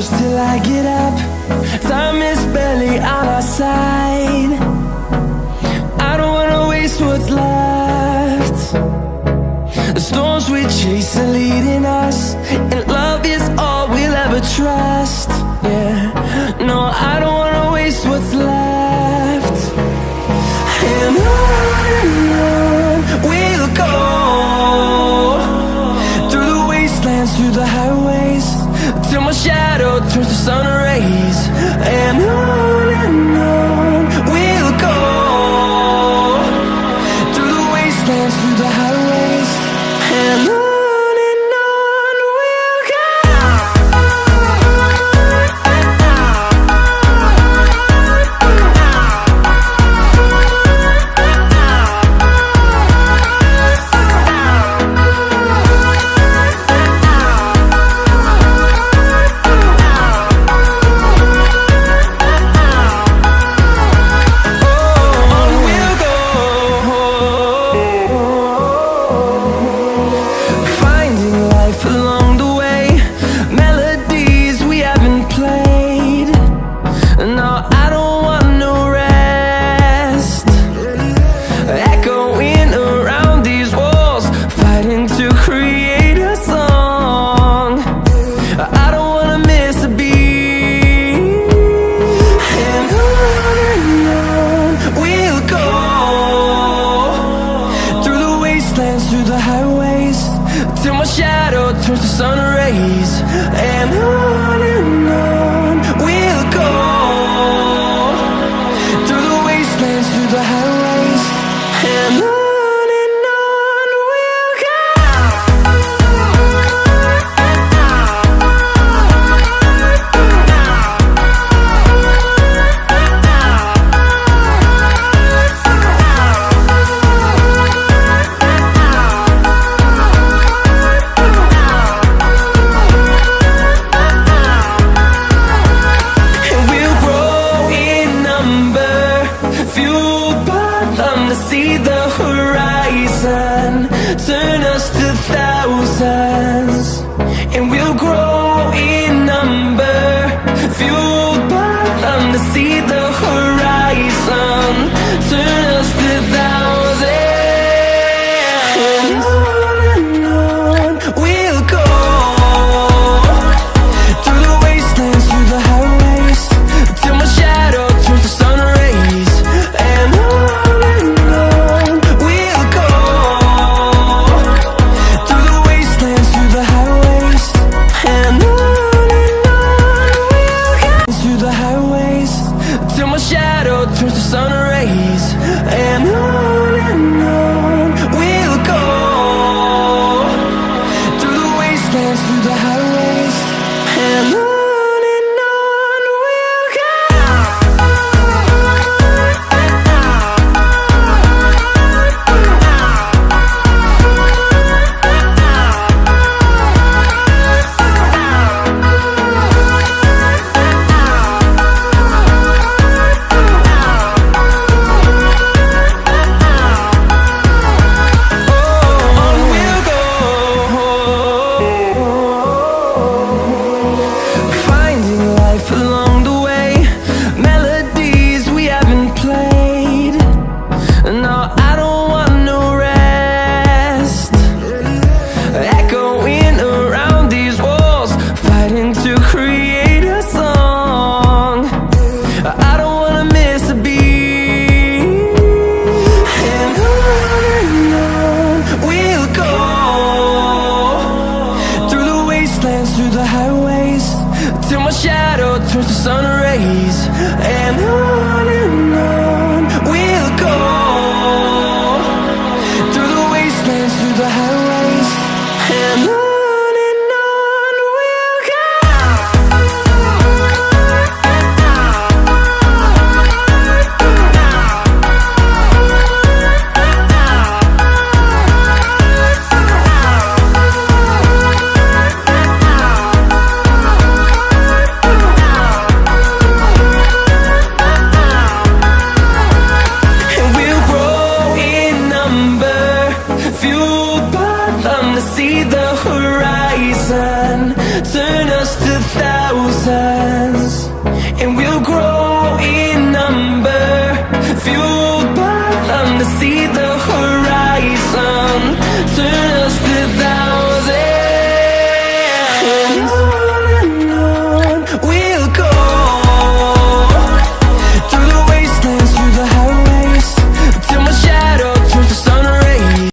close till I get up. Time is barely on our side. I don't wanna waste what's left. The storms we chase are leading us, and love is all we'll ever trust. Yeah, no, I don't wanna waste what's left. And on we'll go, through the wastelands, through the highways, till my shadow turns to sun rays. And on we'll go, through the wastelands, through the highways, and on we'll go. Through the highways, till my shadow turns to sun rays. And on we'll go, through the wastelands, through the highways, and on we'll go. To see the horizon turn us to thousands, and we'll grow in number, fueled by them. To see the horizon turn us to thousands, and on we'll go, through the wastelands, through the highways, till my shadow turns to sun rays. And till my shadow turns to sun rays. And on